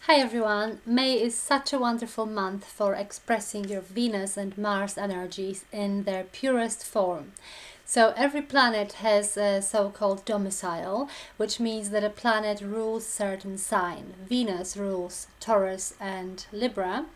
Hi everyone! May is such a wonderful month for expressing your Venus and Mars energies in their purest form. So every planet has a so-called domicile, which means that a planet rules certain sign. Venus rules Taurus and Libra,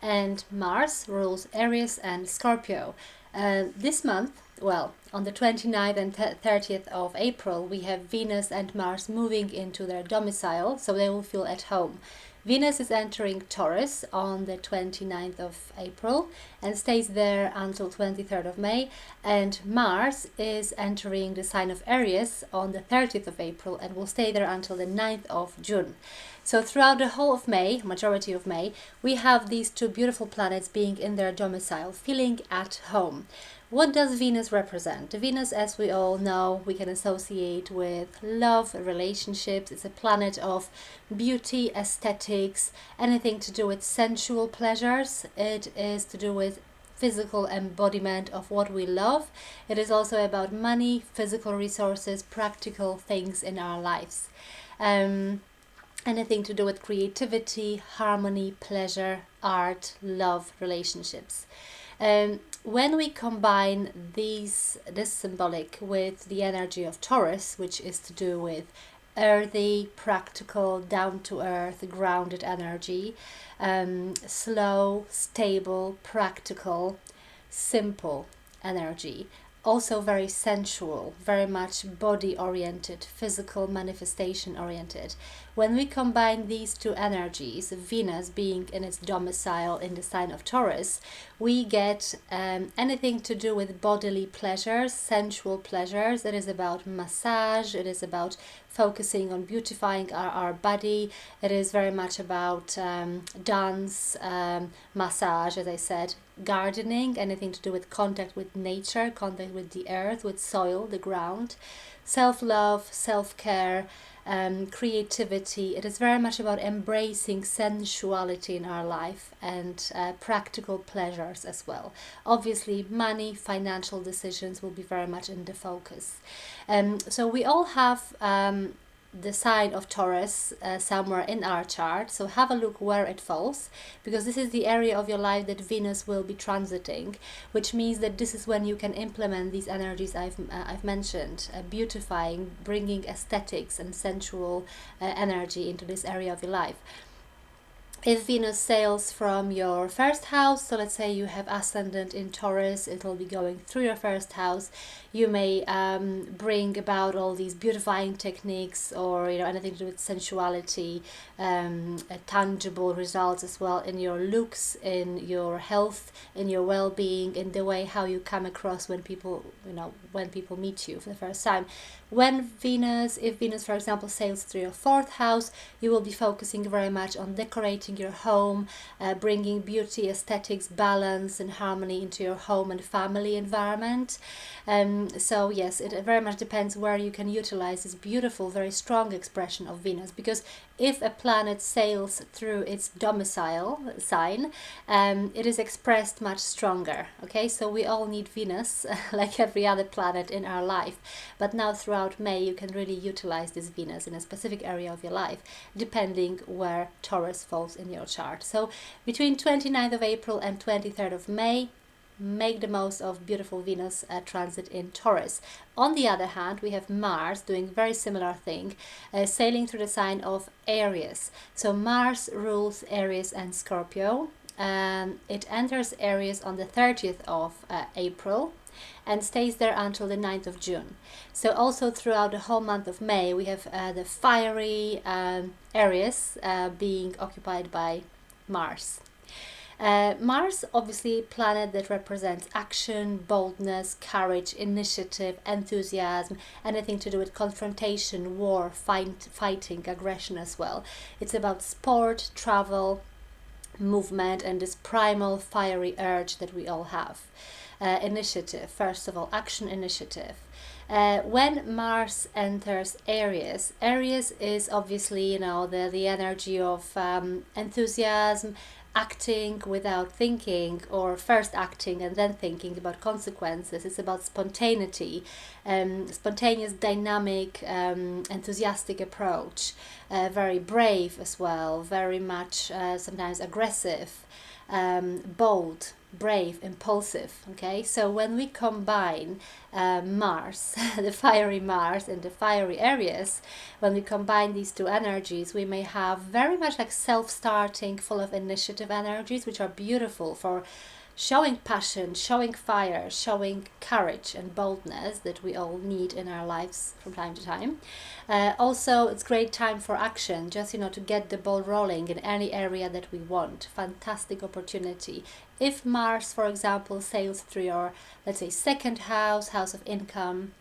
and Mars rules Aries and Scorpio. This month, well, on the 29th and 30th of April, we have Venus and Mars moving into their domicile, so they will feel at home. Venus is entering Taurus on the 29th of April and stays there until 23rd of May, and Mars is entering the sign of Aries on the 30th of April and will stay there until the 9th of June. So throughout the whole of May, majority of May, we have these two beautiful planets being in their domicile, feeling at home. What does Venus represent? Venus, as we all know, we can associate with love, relationships. It's a planet of beauty, aesthetics, anything to do with sensual pleasures. It is to do with physical embodiment of what we love. It is also about money, physical resources, practical things in our lives. Anything to do with creativity, harmony, pleasure, art, love, relationships. When we combine this symbolic with the energy of Taurus, which is to do with earthy, practical, down-to-earth, grounded energy, slow, stable, practical, simple energy, also very sensual, very much body-oriented, physical manifestation-oriented. When we combine these two energies, Venus being in its domicile in the sign of Taurus, we get anything to do with bodily pleasures, sensual pleasures. It is about massage, it is about focusing on beautifying our body. It is very much about dance, massage, as I said, gardening, anything to do with contact with nature, contact with the earth, with soil, the ground, self-love, self-care, creativity. It is very much about embracing sensuality in our life and practical pleasures as well. Obviously, money, financial decisions will be very much in the focus. So we all have the sign of Taurus somewhere in our chart, so have a look where it falls, because this is the area of your life that Venus will be transiting, which means that this is when you can implement these energies I've mentioned, beautifying, bringing aesthetics and sensual energy into this area of your life. If Venus sails from your first house, so let's say you have ascendant in Taurus, it will be going through your first house. You may bring about all these beautifying techniques, or anything to do with sensuality, tangible results as well in your looks, in your health, in your well-being, in the way how you come across when people meet you for the first time. If Venus, for example, sails through your fourth house, you will be focusing very much on decorating your home, bringing beauty, aesthetics, balance and harmony into your home and family environment. So yes, it very much depends where you can utilize this beautiful, very strong expression of Venus, because if a planet sails through its domicile sign, it is expressed much stronger. Okay, so we all need Venus like every other planet in our life, but now throughout May you can really utilize this Venus in a specific area of your life depending where Taurus falls in your chart. So between 29th of April and 23rd of May, make the most of beautiful Venus transit in Taurus. On the other hand, we have Mars doing very similar thing, sailing through the sign of Aries. So Mars rules Aries and Scorpio. It enters Aries on the 30th of April and stays there until the 9th of June. So also throughout the whole month of May, we have the fiery Aries being occupied by Mars. Mars, obviously, planet that represents action, boldness, courage, initiative, enthusiasm, anything to do with confrontation, war, fighting, aggression as well. It's about sport, travel, movement, and this primal fiery urge that we all have. Initiative, first of all, action, initiative. When Mars enters Aries, Aries is obviously, the energy of enthusiasm, acting without thinking, or first acting and then thinking about consequences. It's about spontaneity, spontaneous, dynamic, enthusiastic approach, very brave as well, very much sometimes aggressive, bold, brave, impulsive. Okay, so when we combine Mars, the fiery Mars and the fiery Aries, when we combine these two energies, we may have very much like self-starting, full of initiative energies, which are beautiful for showing passion, showing fire, showing courage and boldness that we all need in our lives from time to time. Also, it's great time for action, just to get the ball rolling in any area that we want. Fantastic opportunity. If Mars, for example, sails through your, let's say, second house, house of income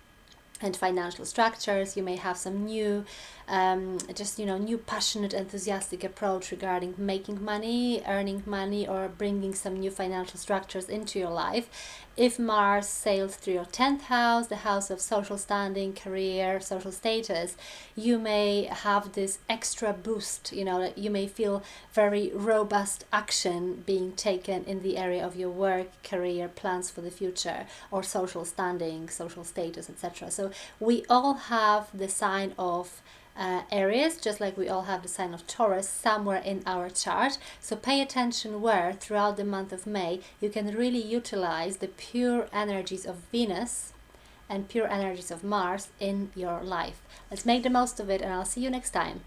and financial structures, you may have some new new passionate, enthusiastic approach regarding making money, earning money, or bringing some new financial structures into your life. If Mars sails through your 10th house, the house of social standing, career, social status, you may have this extra boost. You may feel very robust action being taken in the area of your work, career, plans for the future, or social standing, social status, etc. So we all have the sign of Aries, just like we all have the sign of Taurus somewhere in our chart. So pay attention where throughout the month of May you can really utilize the pure energies of Venus and pure energies of Mars in your life. Let's make the most of it, and I'll see you next time.